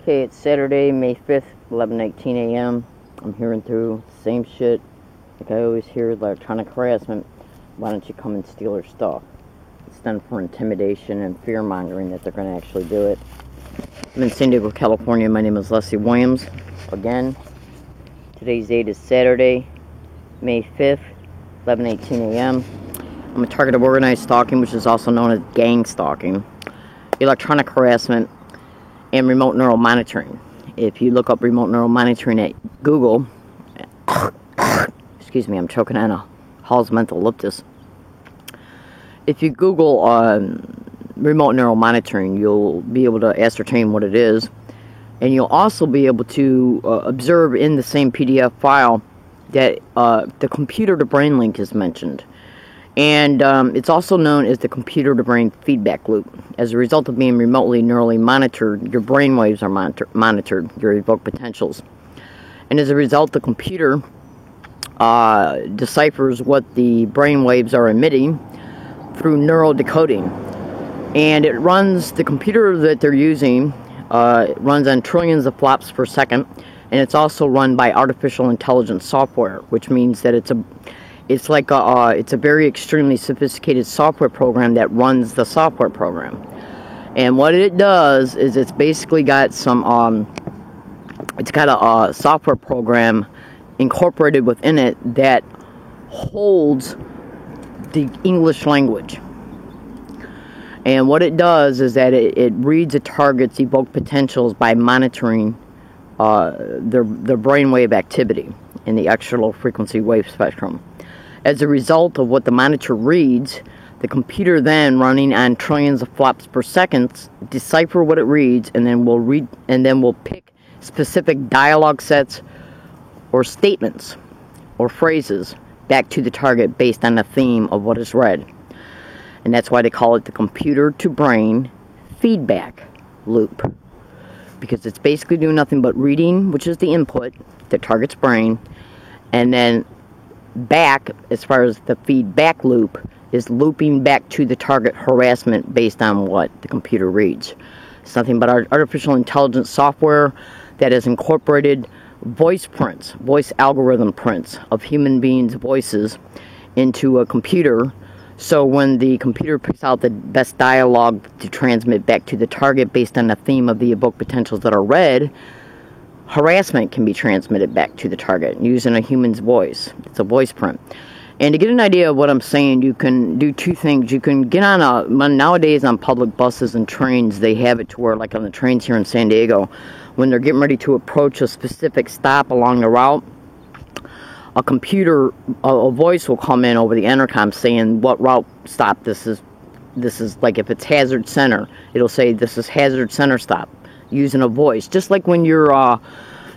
Okay, it's Saturday, May 5th, 11:18 a.m. I'm hearing through the same shit like I always hear, electronic harassment. Why don't you come and steal her stuff? It's done for intimidation and fear-mongering that they're going to actually do it. I'm in San Diego, California. My name is Leslie Williams. Again, today's date is Saturday, May 5th, 11:18 a.m. I'm a target of organized stalking, which is also known as gang stalking, electronic harassment, and remote neural monitoring. If you look up remote neural monitoring at Google, excuse me, I'm choking on a Hall's mental ellipsis. If you Google remote neural monitoring, you'll be able to ascertain what it is, and you'll also be able to observe in the same PDF file that the computer-to-brain link is mentioned. And it's also known as the computer-to-brain feedback loop. As a result of being remotely neurally monitored, your brain waves are monitored, your evoked potentials. And as a result, the computer deciphers what the brain waves are emitting through neural decoding. And it runs, the computer that they're using runs on trillions of flops per second, and it's also run by artificial intelligence software, which means that it's a very extremely sophisticated software program that runs the software program. And what it does is it's basically got some it's got a software program incorporated within it that holds the English language. And what it does is that it reads a target's evoked potentials by monitoring their brainwave activity in the extra-low frequency wave spectrum. As a result of what the monitor reads, the computer then, running on trillions of flops per second, decipher what it reads, and then will pick specific dialogue sets or statements or phrases back to the target based on the theme of what is read. And that's why they call it the computer-to-brain feedback loop, because it's basically doing nothing but reading, which is the input, the target's brain, and then back, as far as the feedback loop, is looping back to the target harassment based on what the computer reads. It's nothing but artificial intelligence software that has incorporated voice prints, voice algorithm prints of human beings' voices into a computer. So when the computer picks out the best dialogue to transmit back to the target based on the theme of the evoked potentials that are read, harassment can be transmitted back to the target using a human's voice. It's a voice print. And to get an idea of what I'm saying, you can do two things. You can get on nowadays on public buses and trains, they have it to where, like on the trains here in San Diego, when they're getting ready to approach a specific stop along the route, a voice will come in over the intercom saying what route stop this is. This is, like, if it's Hazard Center, it'll say this is Hazard Center stop, using a voice. Just like when you're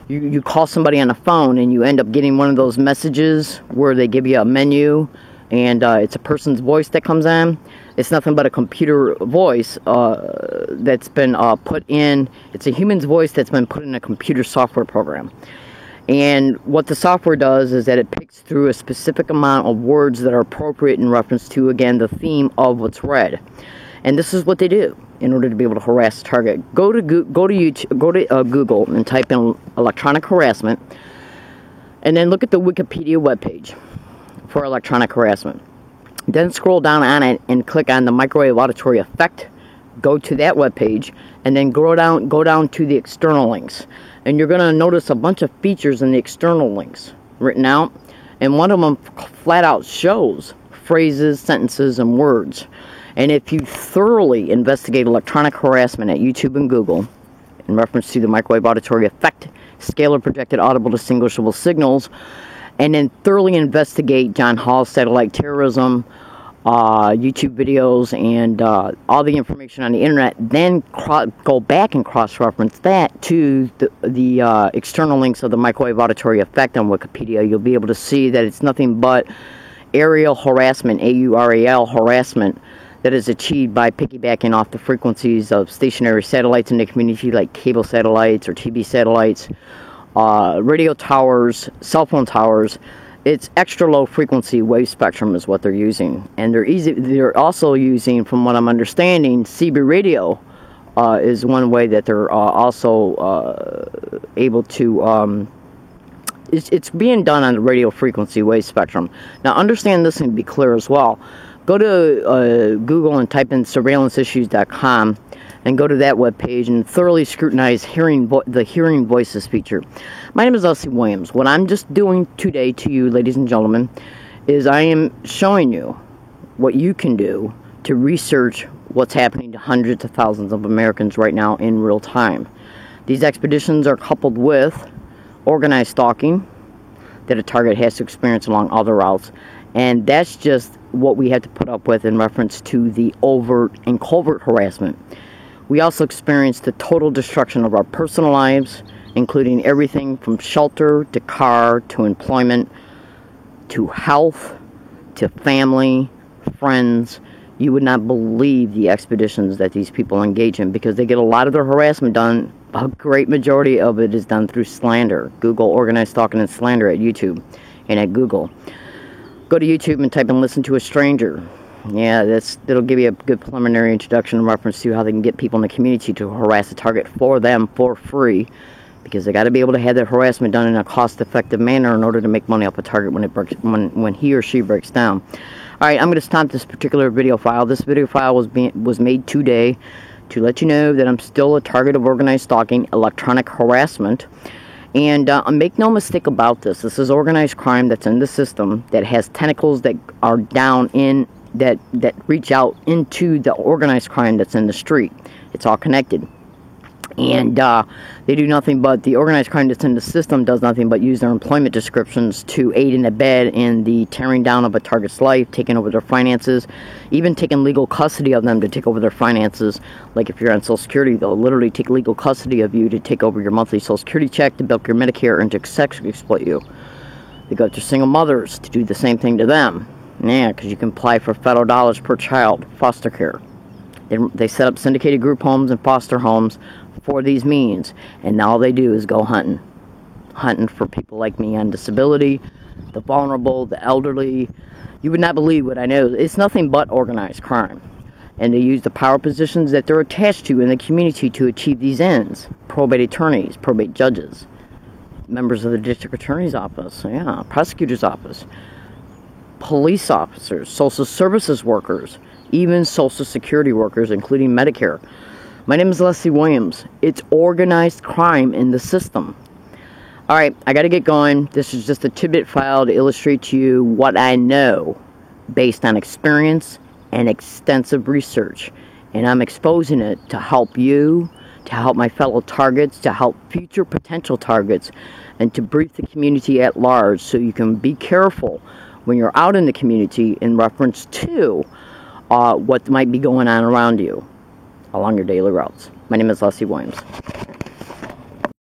you call somebody on the phone and you end up getting one of those messages where they give you a menu and it's a person's voice that comes on. It's nothing but a computer voice that's been put in. It's a human's voice that's been put in a computer software program. And what the software does is that it picks through a specific amount of words that are appropriate in reference to, again, the theme of what's read. And this is what they do in order to be able to harass the target. Go to Google and type in electronic harassment, and then look at the Wikipedia webpage for electronic harassment. Then scroll down on it and click on the microwave auditory effect. Go to that webpage, and then go down to the external links. And you're going to notice a bunch of features in the external links written out, and one of them flat out shows phrases, sentences, and words. And if you thoroughly investigate electronic harassment at YouTube and Google, in reference to the microwave auditory effect, scalar projected audible distinguishable signals, and then thoroughly investigate John Hall's satellite terrorism, YouTube videos, and all the information on the internet, then go back and cross-reference that to the external links of the microwave auditory effect on Wikipedia, you'll be able to see that it's nothing but aerial harassment, AURAL harassment, that is achieved by piggybacking off the frequencies of stationary satellites in the community, like cable satellites or TV satellites, radio towers, cell phone towers. It's extra low frequency wave spectrum is what they're using, and they're also using, from what I'm understanding, CB radio is one way that they're also able to. It's being done on the radio frequency wave spectrum. Now, understand this and be clear as well. Go to Google and type in surveillanceissues.com and go to that webpage and thoroughly scrutinize the Hearing Voices feature. My name is Leslie Williams. What I'm just doing today to you, ladies and gentlemen, is I am showing you what you can do to research what's happening to hundreds of thousands of Americans right now in real time. These expeditions are coupled with organized stalking that a target has to experience along other routes, and that's just what we have to put up with in reference to the overt and covert harassment. We also experience the total destruction of our personal lives, including everything from shelter to car to employment to health to family, friends. You would not believe the expeditions that these people engage in, because they get a lot of their harassment done. A great majority of it is done through slander. Google organized stalking and slander at YouTube and at Google. Go to YouTube and type in "listen to a stranger." Yeah, that'll give you a good preliminary introduction in reference to how they can get people in the community to harass a target for them for free, because they got to be able to have that harassment done in a cost-effective manner in order to make money off a target when he or she breaks down. All right, I'm going to stop this particular video file. This video file was made today to let you know that I'm still a target of organized stalking, electronic harassment. And make no mistake about this. This is organized crime that's in the system, that has tentacles that are down in, that reach out into the organized crime that's in the street. It's all connected. And they do nothing but, the organized crime that's in the system does nothing but use their employment descriptions to aid and abet in the tearing down of a target's life, taking over their finances, even taking legal custody of them to take over their finances. Like if you're on Social Security, they'll literally take legal custody of you to take over your monthly Social Security check, to bilk your Medicare, and to sexually exploit you. They go to single mothers to do the same thing to them. Yeah, because you can apply for federal dollars per child, foster care. They set up syndicated group homes and foster homes for these means, and all they do is go hunting for people like me on disability, the vulnerable, the elderly. You would not believe what I know. It's nothing but organized crime, and they use the power positions that they're attached to in the community to achieve these ends. Probate attorneys, probate judges, members of the district attorney's office, yeah, prosecutor's office, police officers, social services workers, even Social Security workers, including Medicare. My name is Leslie Williams. It's organized crime in the system. Alright, I gotta get going. This is just a tidbit file to illustrate to you what I know based on experience and extensive research. And I'm exposing it to help you, to help my fellow targets, to help future potential targets, and to brief the community at large so you can be careful when you're out in the community in reference to what might be going on around you along your daily routes. My name is Leslie Williams.